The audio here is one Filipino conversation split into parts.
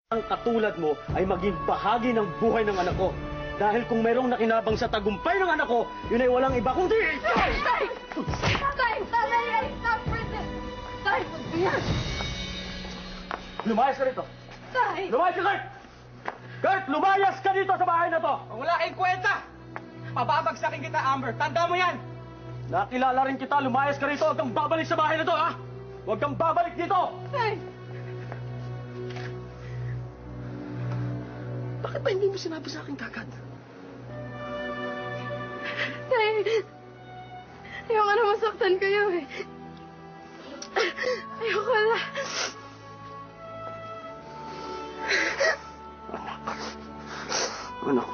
ang katulad mo ay maging bahagi ng buhay ng anak ko. Dahil kung mayroong nakinabang sa tagumpay ng anak ko, yun ay walang iba kundi... Tay! Tay! Tay! Stop for this! Tay! Lumayas ka rito! Tay! Lumayas ka, Kurt! Kurt, lumayas ka dito sa bahay na to! Kung wala kayong kwenta, pababagsakin kita, Amber. Tanda mo yan! Nakilala rin kita, lumayas ka rito. Huwag kang babalik sa bahay na to, ha? Huwag kang babalik dito! Tay! Bakit ba hindi mo sinabi sa akin kagad? Tay! Ayoko na masaktan kayo eh. Ayoko na. Anak,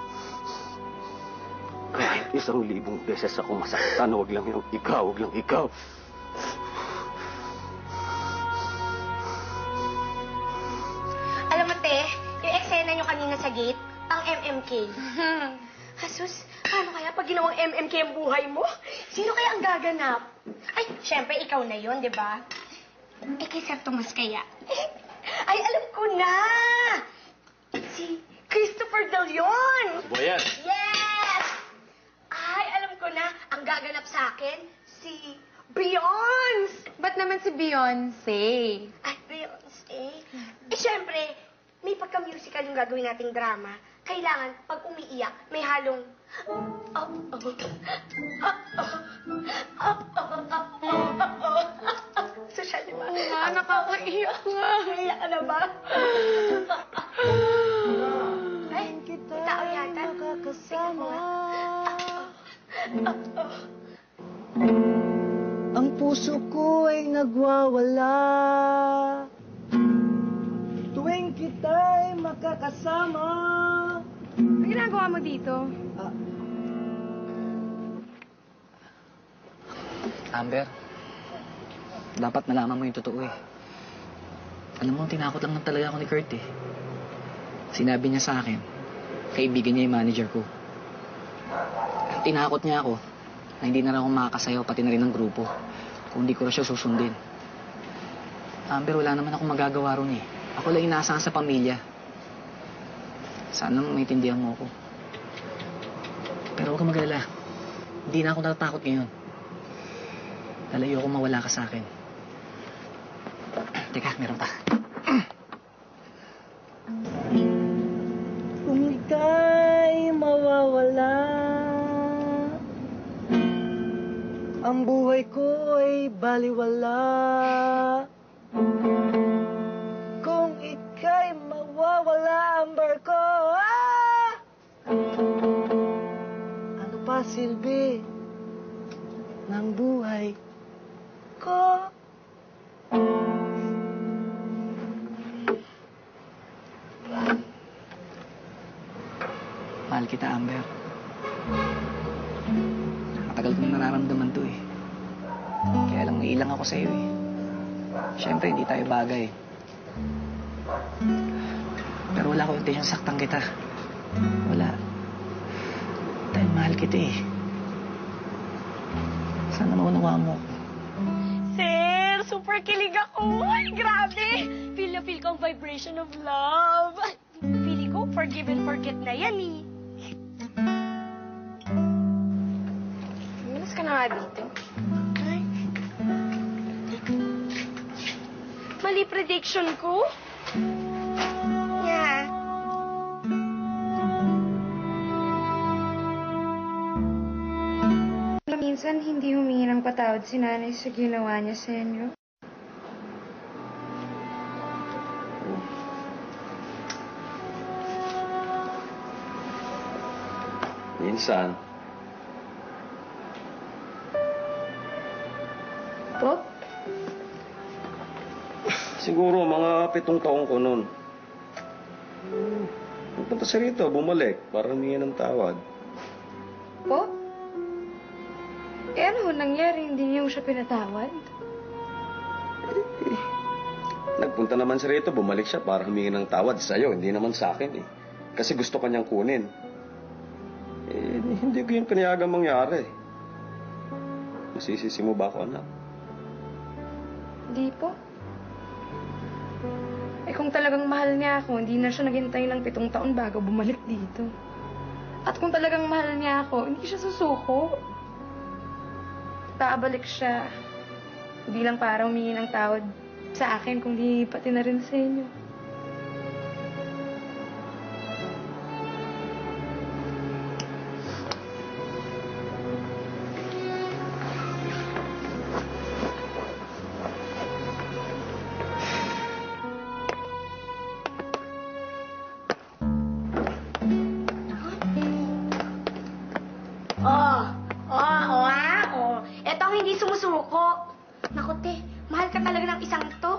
kahit 1,000 beses ako masaktan, huwag lang yung ikaw, huwag lang ikaw. Alam mo, te, yung eksena nyo kanina sa gate, ang MMK. Hasus, paano kaya pag ginawang MMK ang buhay mo? Sino kaya ang gaganap? Ay, syempre, ikaw na yon, di ba? Eh, kay Sir Tomas kaya? Ay, alam ko na! Si Christopher De Leon! Boyan! Yes! Ay, alam ko na, ang gaganap sa akin, si Beyonce! Ba't naman si Beyonce? Ay, Beyonce. Eh, syempre, may pagka-musical yung gagawin nating drama. Kailangan, pag umiiyak, may halong... Social, di ba? Oo nga, nakakaiyak nga. Naiyak ka na ba? Ay, may tao yata. Tingnan mo nga. Ang puso ko ay nagwawala tuwing kita'y makakasama. Ano ginagawa mo dito? Amber, dapat nalaman mo yung totoo eh. Alam mo, tinakot lang talaga ako ni Kurt eh. Sinabi niya sa akin, kaibigan niya yung manager ko. Tinakot niya ako na hindi na rin ako makakasayaw pati na rin ng grupo kung hindi ko rin siya susundin. Amber, wala naman ako magagawa ron eh. Ako lang inaasahan sa pamilya. Sana maintindihan mo ako. Pero huwag kang mag-alala. Hindi na ako natatakot ngayon. Lalayo ako mawala ka sa akin. Teka, meron pa. Kung ika'y mawawala, ang buhay ko ay baliwala. Kung ika'y mawawala, Amber ko, ano pa silbi ng buhay ko? Mahal kita, Amber. Matagal kong nararamdaman to eh. Kaya lang nailang ako sa'yo eh. Siyempre, hindi tayo bagay. Pero wala ko intensyon saktan kita. Wala. Dahil mahal kita eh. Sana maunawa mo. Sir, super kilig ako. Ay, grabe. Feel na feel ko ang vibration of love. Feeling ko, forgive and forget na yan eh. Umalis ka na nga dito. Ay. Mali prediction ko. Yeah. Minsan, hindi humingi ng patawad si nanay sa ginawa niya sa inyo. Minsan. Po? Siguro mga 7 taong ko noon. Nagpunta siya rito, bumalik para humingi ng tawad. Po? Eh ano ho nangyari? Hindi niyo siya pinatawad? Nagpunta naman siya rito, bumalik siya para humingi ng tawad sa'yo, hindi naman sa akin eh. Kasi gusto kanyang kunin. Eh, hindi ko yung pinayagang mangyari. Masisisi mo ba ako, anak? Hindi po. Eh kung talagang mahal niya ako, hindi na siya naghintay ng 7 taon bago bumalik dito. At kung talagang mahal niya ako, hindi siya susuko. Babalik siya. Hindi lang para humingi ng tawad sa akin, kundi pati na rin sa inyo. Eto ang hindi sumusuko. Naku, te, mahal ka talaga ng isang to.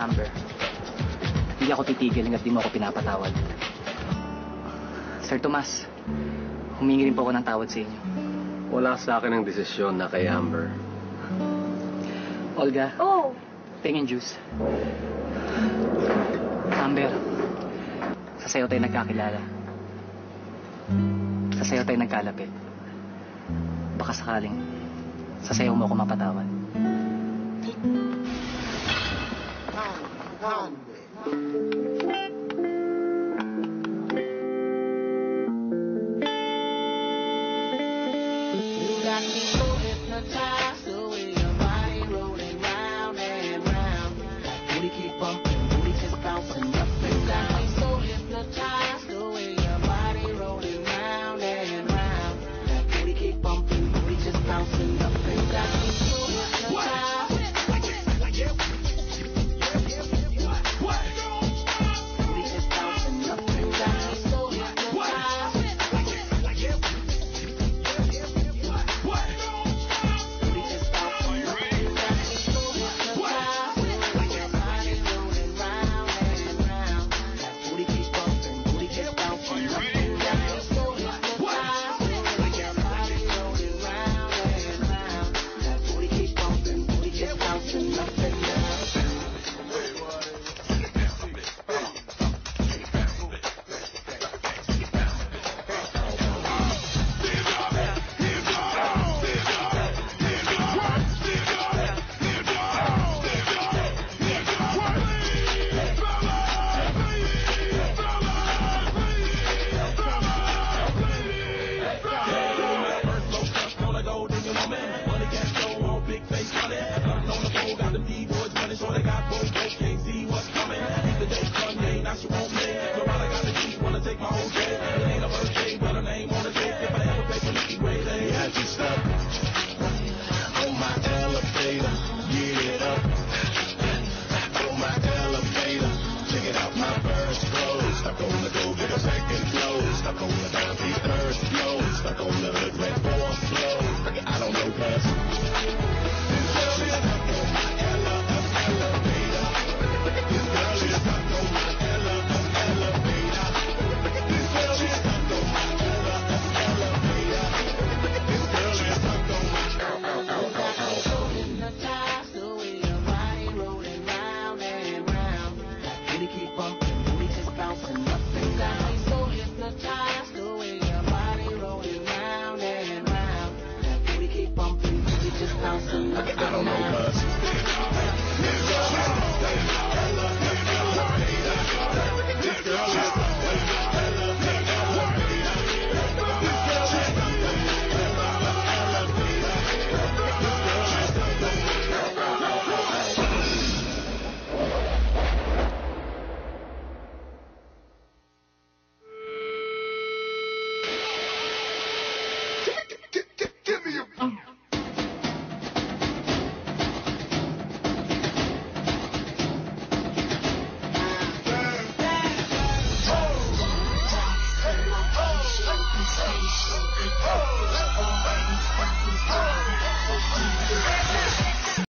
Amber, hindi ako titigil hanggat di mo ako pinapatawad. Sir Tomas, humingi rin po ako ng tawad sa inyo. Wala sa akin ang desisyon na kay Amber. Olga, Oh, tingin juice. Amber, sa sayo tayo nagkakilala. Sa sayo tayo nagkalapit. Baka sakaling sa sayo mo ako mapatawad. On my elevator.